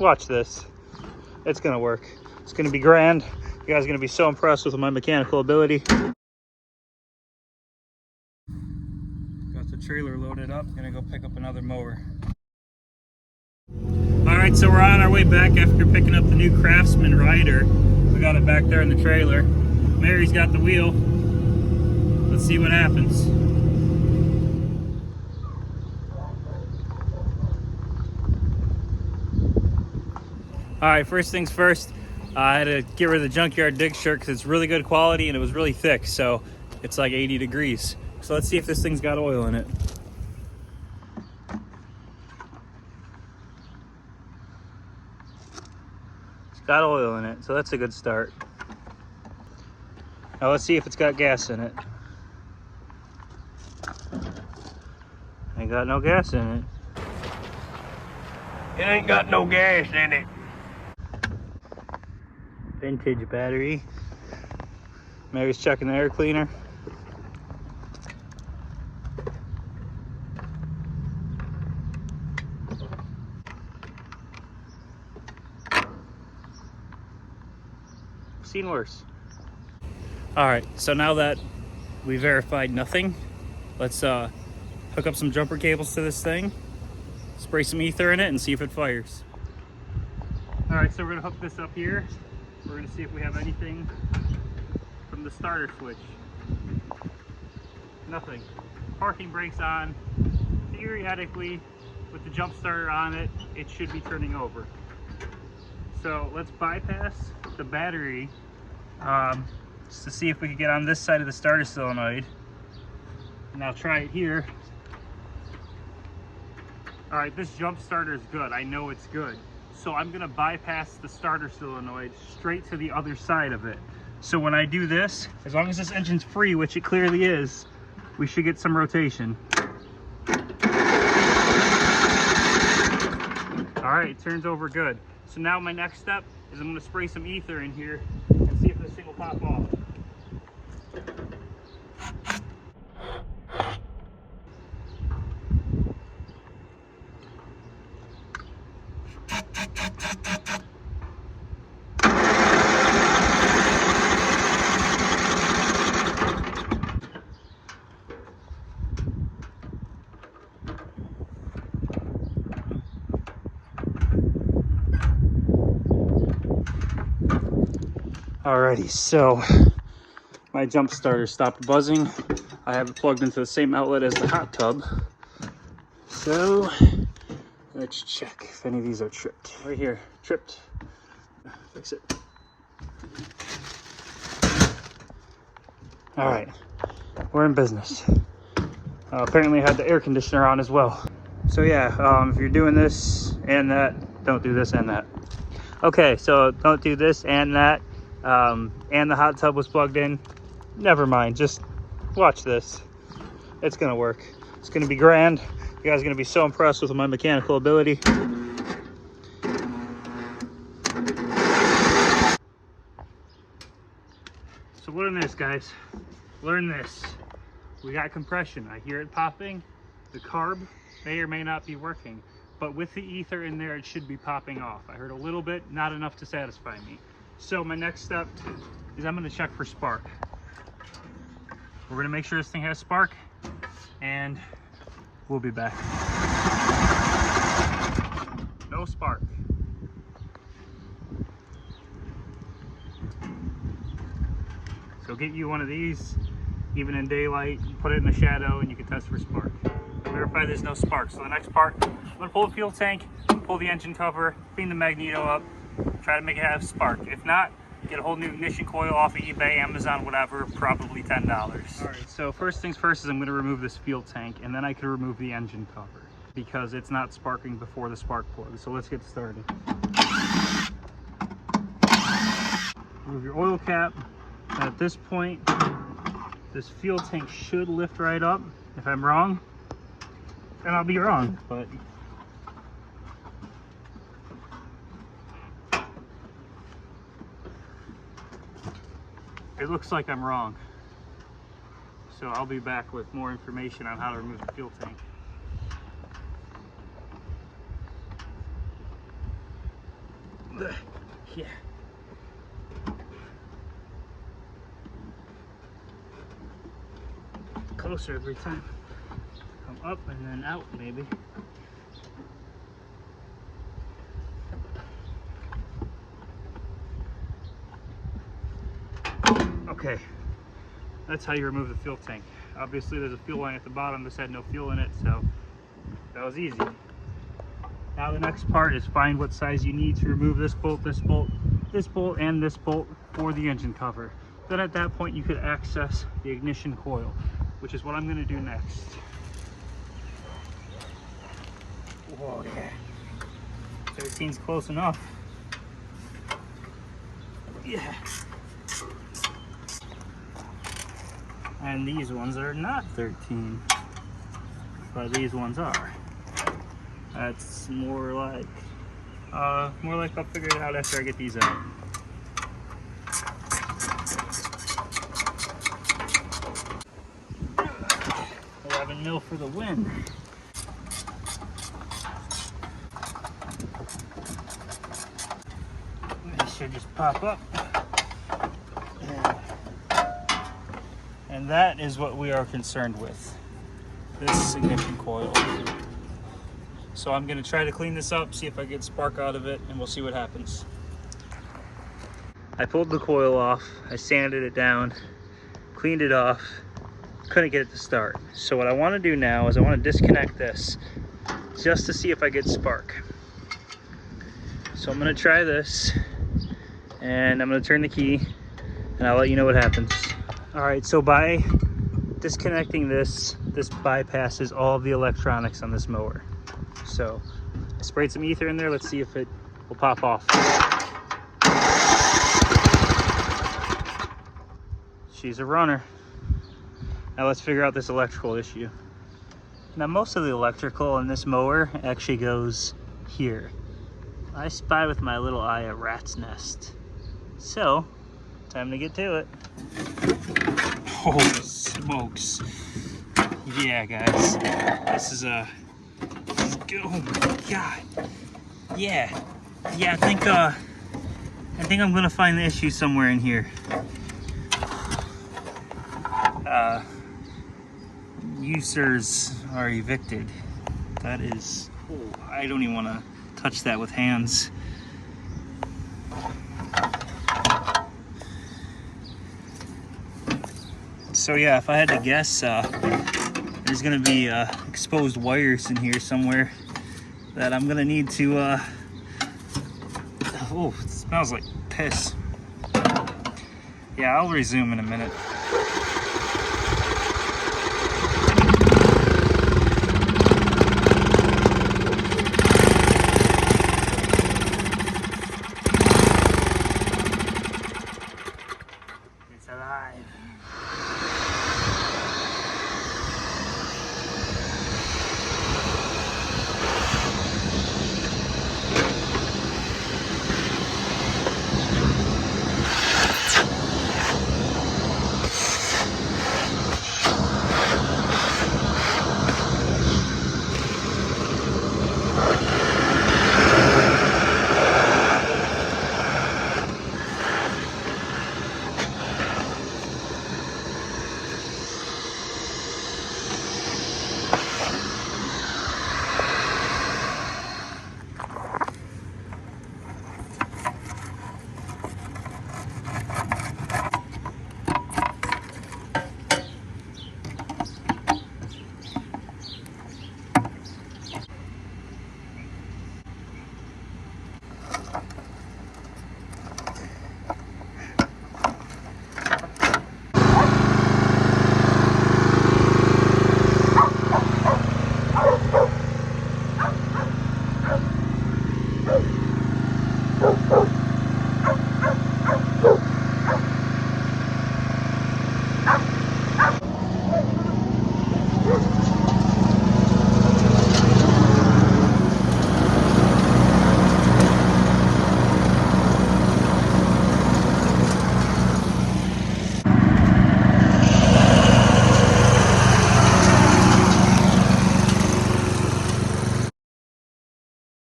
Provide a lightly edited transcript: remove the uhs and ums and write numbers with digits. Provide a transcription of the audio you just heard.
watch this. It's gonna work. It's gonna be grand. You guys are gonna be so impressed with my mechanical ability. Got the trailer loaded up. Gonna go pick up another mower. All right, so we're on our way back after picking up the new Craftsman rider. We got it back there in the trailer. Mary's got the wheel. Let's see what happens. All right, first things first, I had to get rid of the junkyard dig shirt because it's really good quality and it was really thick, so it's like 80 degrees. So let's see if this thing's got oil in it. It's got oil in it, so that's a good start. Now let's see if it's got gas in it. Ain't got no gas in it. It ain't got no gas in it. Vintage battery. Mary's checking the air cleaner. Seen worse. All right, so now that we verified nothing, let's hook up some jumper cables to this thing, spray some ether in it, and see if it fires. All right, so we're gonna hook this up here. We're gonna see if we have anything from the starter switch. Nothing. Parking brake's on. Theoretically, with the jump starter on it, it should be turning over. So let's bypass the battery just to see if we can get on this side of the starter solenoid. And I'll try it here. All right, this jump starter is good. I know it's good. So I'm gonna bypass the starter solenoid straight to the other side of it. So when I do this, as long as this engine's free, which it clearly is, we should get some rotation. All right, it turns over good. So now my next step is I'm gonna spray some ether in here and see if this thing will pop off. Alrighty, so my jump starter stopped buzzing. I have it plugged into the same outlet as the hot tub. So let's check if any of these are tripped. Right here, tripped. Fix it. All right, we're in business. Apparently I had the air conditioner on as well. So yeah, if you're doing this and that, don't do this and that. Okay, so don't do this and that. And the hot tub was plugged in. Never mind, just watch this. It's gonna work. It's gonna be grand. You guys are gonna be so impressed with my mechanical ability. So learn this, guys. Learn this. We got compression. I hear it popping. The carb may or may not be working, but with the ether in there, it should be popping off. I heard a little bit, not enough to satisfy me. So my next step is I'm gonna check for spark. We're gonna make sure this thing has spark, and we'll be back. No spark. So get you one of these, even in daylight, put it in the shadow, and you can test for spark. Verify there's no spark. So the next part, I'm gonna pull the fuel tank, pull the engine cover, clean the magneto up, try to make it have spark. If not, get a whole new ignition coil off of eBay, Amazon, whatever, probably $10. All right, so first things first is I'm gonna remove this fuel tank, and then I can remove the engine cover because it's not sparking before the spark plug. So let's get started. Remove your oil cap. And at this point, this fuel tank should lift right up. If I'm wrong, and I'll be wrong, but it looks like I'm wrong. So I'll be back with more information on how to remove the fuel tank. Yeah. Closer every time. Come up and then out, maybe. Okay, that's how you remove the fuel tank. Obviously there's a fuel line at the bottom. This had no fuel in it, so that was easy. Now the next part is find what size you need to remove this bolt, this bolt, this bolt, and this bolt for the engine cover. Then at that point you could access the ignition coil, which is what I'm going to do next. Whoa, yeah. 13's close enough. Yeah. And these ones are not 13, but these ones are. That's more like I'll figure it out after I get these out. $11 for the win. This should just pop up. And that is what we are concerned with, this ignition coil. So I'm gonna try to clean this up, see if I get spark out of it, and we'll see what happens. I pulled the coil off, I sanded it down, cleaned it off, couldn't get it to start. So what I wanna do now is I wanna disconnect this just to see if I get spark. So I'm gonna try this, and I'm gonna turn the key, and I'll let you know what happens. All right, so by disconnecting this bypasses all of the electronics on this mower. So I sprayed some ether in there. Let's see if it will pop off. She's a runner. Now let's figure out this electrical issue. Now most of the electrical in this mower actually goes here. I spy with my little eye a rat's nest. So, time to get to it. Holy smokes. Yeah, guys. This is a... Oh my God. Yeah. Yeah, I think I'm gonna find the issue somewhere in here. Users are evicted. That is... Oh, I don't even want to touch that with hands. So yeah, if I had to guess, there's gonna be exposed wires in here somewhere that I'm gonna need to, oh, it smells like piss. Yeah, I'll resume in a minute. It's alive.